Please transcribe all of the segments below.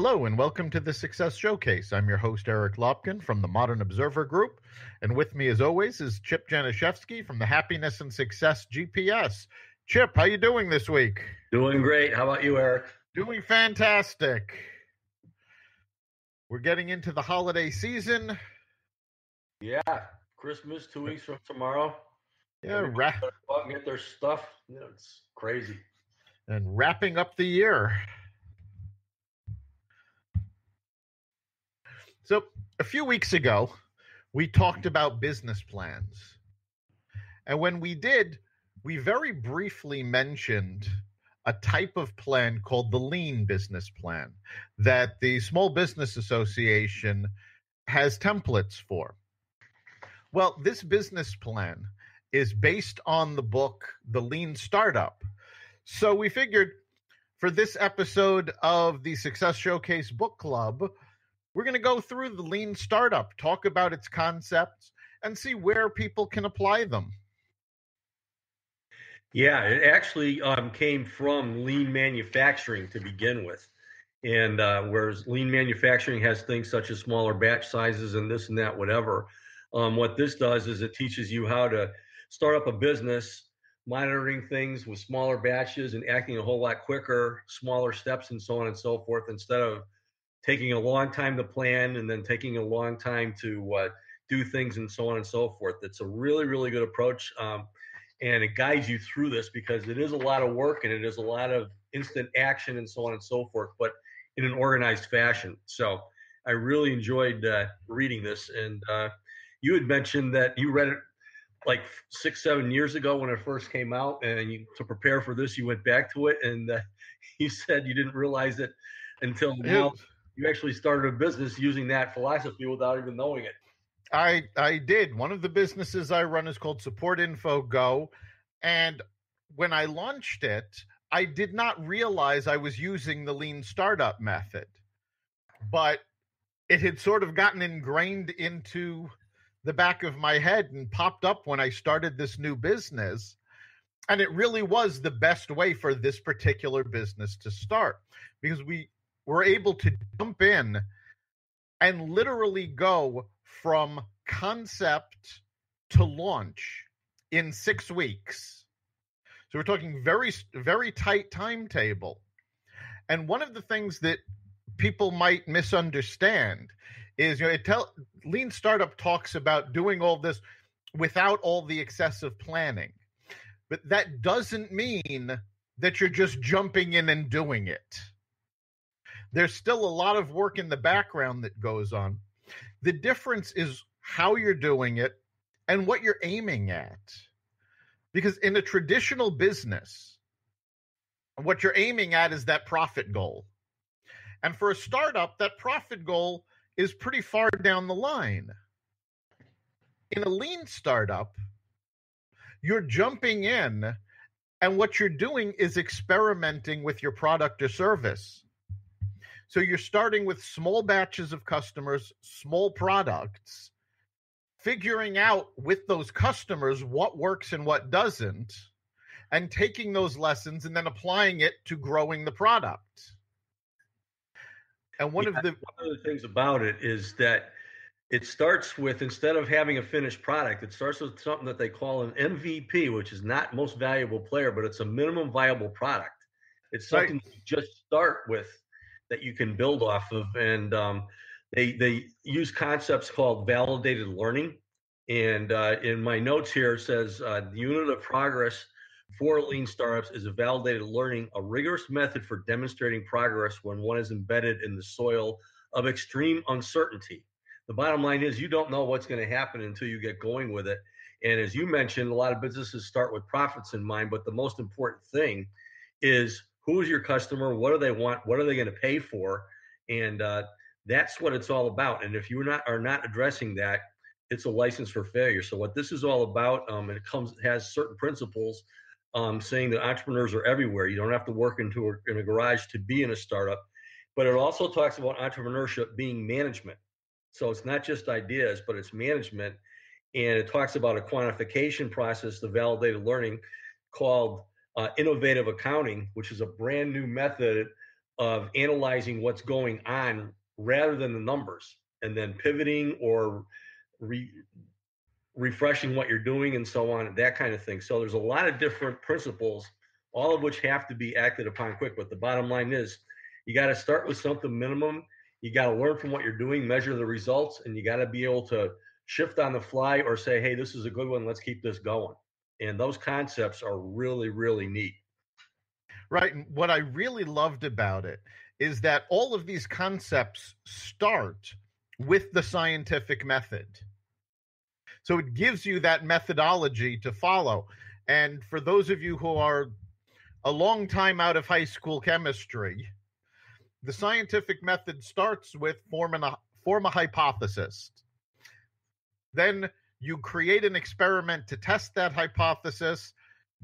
Hello and welcome to the Success Showcase. I'm your host, Eric Lopkin from the Modern Observer Group. And with me, as always, is Chip Janiszewski from the Happiness and Success GPS. Chip, how you doing this week? Doing great. How about you, Eric? Doing fantastic. We're getting into the holiday season. Yeah, Christmas 2 weeks from tomorrow. Yeah, get their stuff. It's crazy. And wrapping up the year. So a few weeks ago, we talked about business plans. And when we did, we very briefly mentioned a type of plan called the lean business plan that the Small Business Association has templates for. Well, this business plan is based on the book, The Lean Startup. So we figured for this episode of the Success Showcase Book Club, we're going to go through the Lean Startup, talk about its concepts, and see where people can apply them. Yeah, it actually came from lean manufacturing to begin with. And whereas lean manufacturing has things such as smaller batch sizes and this and that, whatever, what this does is it teaches you how to start up a business, monitoring things with smaller batches and acting a whole lot quicker, smaller steps and so on and so forth, instead of taking a long time to plan and then taking a long time to do things and so on and so forth. It's a really, really good approach. And it guides you through this because it is a lot of work and it is a lot of instant action and so on and so forth, but in an organized fashion. So I really enjoyed reading this. And you had mentioned that you read it like 6-7 years ago when it first came out, and to prepare for this, you went back to it, and you said you didn't realize it until now. You actually started a business using that philosophy without even knowing it. I did. One of the businesses I run is called Support Info Go. And when I launched it, I did not realize I was using the lean startup method. But it had sort of gotten ingrained into the back of my head and popped up when I started this new business. And it really was the best way for this particular business to start, because we were able to jump in and literally go from concept to launch in 6 weeks. So we're talking very, very tight timetable. And one of the things that people might misunderstand is, Lean Startup talks about doing all this without all the excessive planning. But that doesn't mean that you're just jumping in and doing it. There's still a lot of work in the background that goes on. The difference is how you're doing it and what you're aiming at. Because in a traditional business, what you're aiming at is that profit goal. And for a startup, that profit goal is pretty far down the line. In a lean startup, you're jumping in, and what you're doing is experimenting with your product or service. So you're starting with small batches of customers, small products, figuring out with those customers what works and what doesn't, and taking those lessons and then applying it to growing the product. And one of the things about it is that it starts with, instead of having a finished product, it starts with something that they call an MVP, which is not most valuable player, but it's a minimum viable product. It's something you just start with that you can build off of. And they use concepts called validated learning. And in my notes here, it says the unit of progress for lean startups is a validated learning, a rigorous method for demonstrating progress when one is embedded in the soil of extreme uncertainty. The bottom line is you don't know what's going to happen until you get going with it. And as you mentioned, a lot of businesses start with profits in mind, but the most important thing is, who is your customer? What do they want? What are they going to pay for? And that's what it's all about. And if you are not addressing that, it's a license for failure. So what this is all about, and it has certain principles, saying that entrepreneurs are everywhere. You don't have to work in a garage to be in a startup. But it also talks about entrepreneurship being management. So it's not just ideas, but it's management. And it talks about a quantification process, the validated learning, called innovative accounting, which is a brand new method of analyzing what's going on rather than the numbers, and then pivoting or refreshing what you're doing and so on, that kind of thing. So there's a lot of different principles, all of which have to be acted upon quick. But the bottom line is you got to start with something minimum. You got to learn from what you're doing, measure the results, and you got to be able to shift on the fly or say, hey, this is a good one. Let's keep this going. And those concepts are really, really neat. Right. And what I really loved about it is that all of these concepts start with the scientific method. So it gives you that methodology to follow. And for those of you who are a long time out of high school chemistry, the scientific method starts with form a hypothesis. Then you create an experiment to test that hypothesis,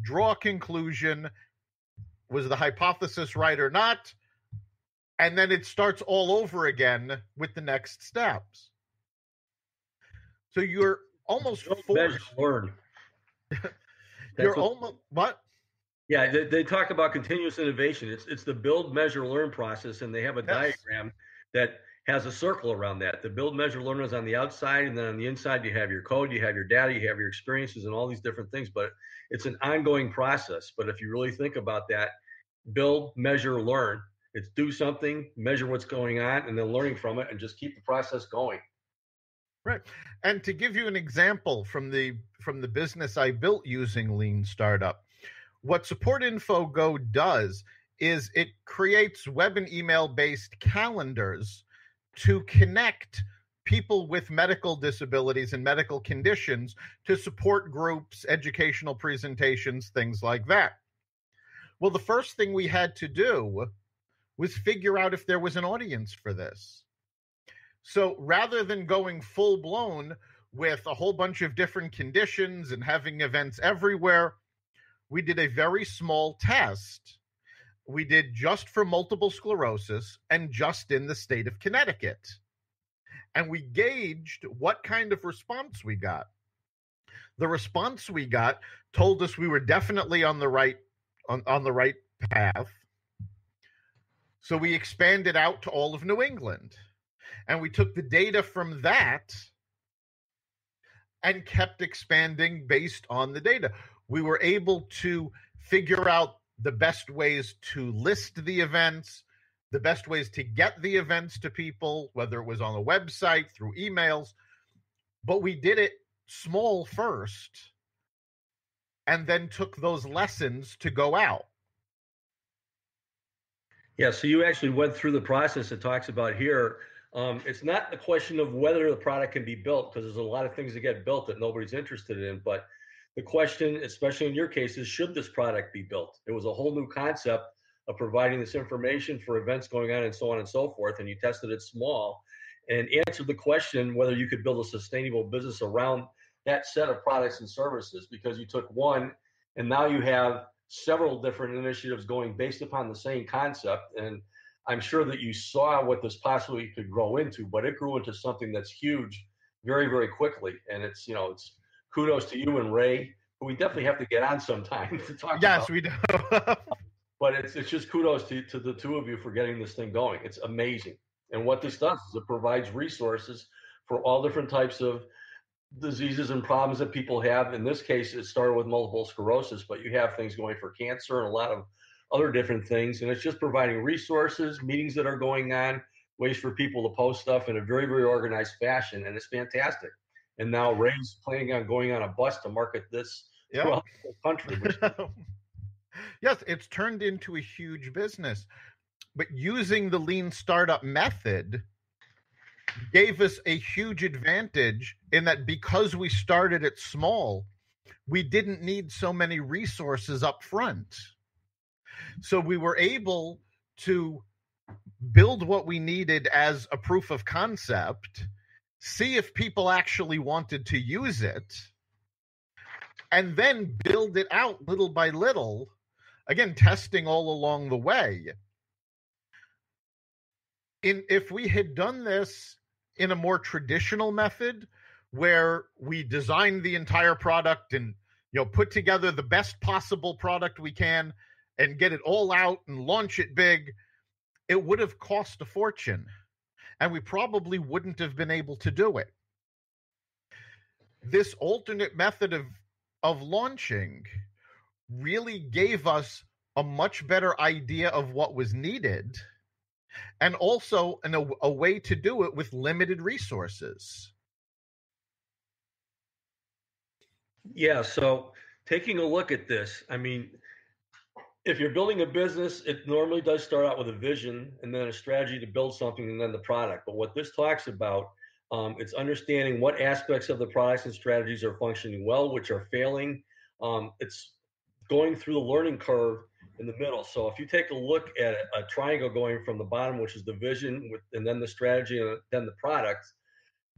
draw a conclusion. Was the hypothesis right or not? And then it starts all over again with the next steps. So you're almost forced. Learn. You're almost what? Yeah, they talk about continuous innovation. It's the build, measure, learn process, and they have a diagram that has a circle around that. The build, measure, learn is on the outside, and then on the inside you have your code, you have your data, you have your experiences, and all these different things. But it's an ongoing process. But if you really think about that, build, measure, learn. It's do something, measure what's going on, and then learning from it, and just keep the process going. Right. And to give you an example from the business I built using Lean Startup, what Support Info Go does is it creates web and email based calendars to connect people with medical disabilities and medical conditions to support groups, educational presentations, things like that. Well, the first thing we had to do was figure out if there was an audience for this. So rather than going full blown with a whole bunch of different conditions and having events everywhere, we did a very small test. We did just for multiple sclerosis and just in the state of Connecticut. And we gauged what kind of response we got. The response we got told us we were definitely on the right path. So we expanded out to all of New England. And we took the data from that and kept expanding based on the data. We were able to figure out the best ways to list the events, the best ways to get the events to people, whether it was on a website, through emails. But we did it small first and then took those lessons to go out. Yeah, so you actually went through the process it talks about here. It's not the question of whether the product can be built, because there's a lot of things that get built that nobody's interested in. But the question, especially in your case, is should this product be built? It was a whole new concept of providing this information for events going on and so on and so forth. And you tested it small and answered the question whether you could build a sustainable business around that set of products and services, because you took one and now you have several different initiatives going based upon the same concept. And I'm sure that you saw what this possibly could grow into, but it grew into something that's huge very, very quickly. And it's kudos to you and Ray, who we definitely have to get on sometime to talk about. Yes, we do. But it's just kudos to the two of you for getting this thing going. It's amazing. And what this does is it provides resources for all different types of diseases and problems that people have. In this case, it started with multiple sclerosis, but you have things going for cancer and a lot of other different things. And it's just providing resources, meetings that are going on, ways for people to post stuff in a very, very organized fashion. And it's fantastic. And now Ray's planning on going on a bus to market this throughout the country. Yes, it's turned into a huge business. But using the Lean Startup method gave us a huge advantage in that because we started it small, we didn't need so many resources up front. So we were able to build what we needed as a proof of concept, see if people actually wanted to use it, and then build it out little by little, again, testing all along the way. If we had done this in a more traditional method where we designed the entire product and put together the best possible product we can and get it all out and launch it big, it would have cost a fortune, and we probably wouldn't have been able to do it. This alternate method of launching really gave us a much better idea of what was needed, and also a way to do it with limited resources. Yeah, so taking a look at this, I mean, if you're building a business, it normally does start out with a vision and then a strategy to build something and then the product. But what this talks about, it's understanding what aspects of the products and strategies are functioning well, which are failing. It's going through the learning curve in the middle. So if you take a look at a triangle going from the bottom, which is the vision, and then the strategy, and then the product,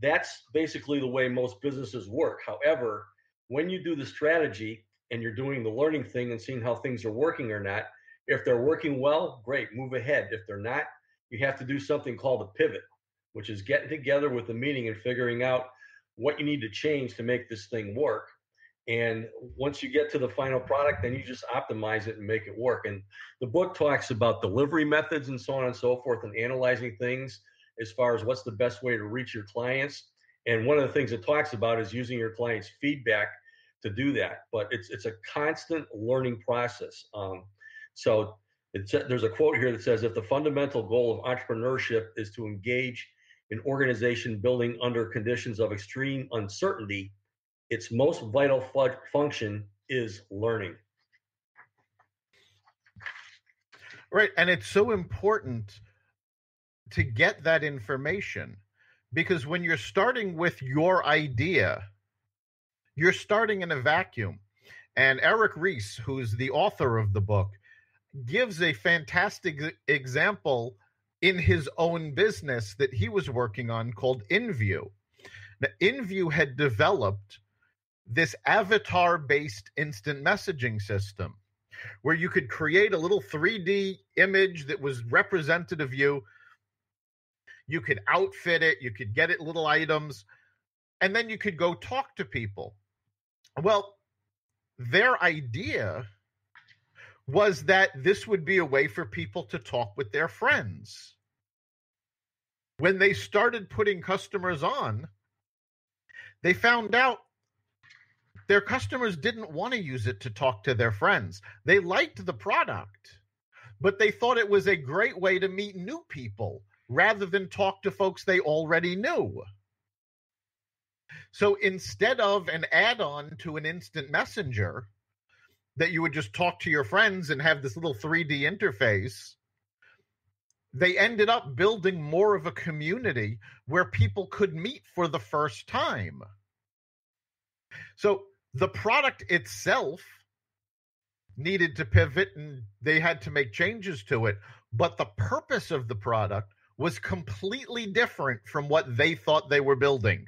that's basically the way most businesses work. However, when you do the strategy and you're doing the learning thing and seeing how things are working or not, if they're working well, great, move ahead. If they're not, you have to do something called a pivot, which is getting together with the meeting and figuring out what you need to change to make this thing work. And once you get to the final product, then you just optimize it and make it work. And the book talks about delivery methods and so on and so forth, and analyzing things as far as what's the best way to reach your clients. And one of the things it talks about is using your clients' feedback to do that. But it's a constant learning process. So there's a quote here that says, if the fundamental goal of entrepreneurship is to engage in organization building under conditions of extreme uncertainty, its most vital function is learning. Right. And it's so important to get that information, because when you're starting with your idea, you're starting in a vacuum. And Eric Ries, who's the author of the book, gives a fantastic example in his own business that he was working on called InView. Now, InView had developed this avatar-based instant messaging system where you could create a little 3D image that was representative of you. You could outfit it, you could get it little items, and then you could go talk to people. Well, their idea was that this would be a way for people to talk with their friends. When they started putting customers on, they found out their customers didn't want to use it to talk to their friends. They liked the product, but they thought it was a great way to meet new people rather than talk to folks they already knew. So instead of an add-on to an instant messenger that you would just talk to your friends and have this little 3D interface, they ended up building more of a community where people could meet for the first time. So the product itself needed to pivot and they had to make changes to it, but the purpose of the product was completely different from what they thought they were building.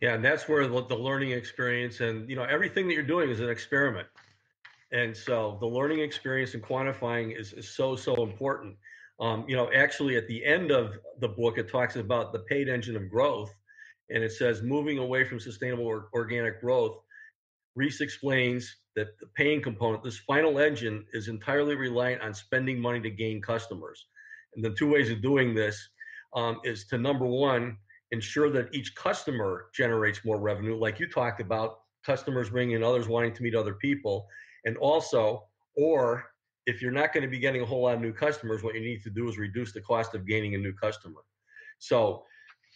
Yeah, and that's where the learning experience and, everything that you're doing is an experiment. And so the learning experience and quantifying is so important. Actually at the end of the book, it talks about the paid engine of growth. And it says, moving away from sustainable organic growth, Ries explains that the paying component, this final engine, is entirely reliant on spending money to gain customers. And the two ways of doing this is to, number one, ensure that each customer generates more revenue, like you talked about, customers bringing in others, wanting to meet other people. And also, or if you're not going to be getting a whole lot of new customers, what you need to do is reduce the cost of gaining a new customer. So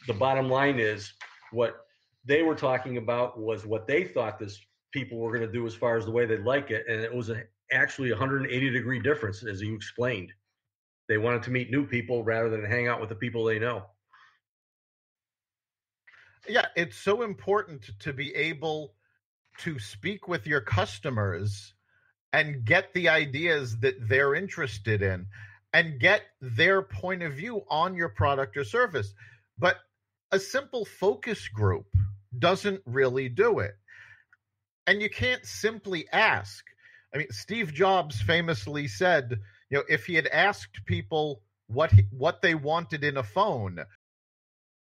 the bottom line is what they were talking about was what they thought this people were going to do as far as the way they like it. And it was actually 180-degree difference, as you explained. They wanted to meet new people rather than hang out with the people they know. Yeah, it's so important to be able to speak with your customers and get the ideas that they're interested in and get their point of view on your product or service. But a simple focus group doesn't really do it. And you can't simply ask. I mean, Steve Jobs famously said, if he had asked people what they wanted in a phone,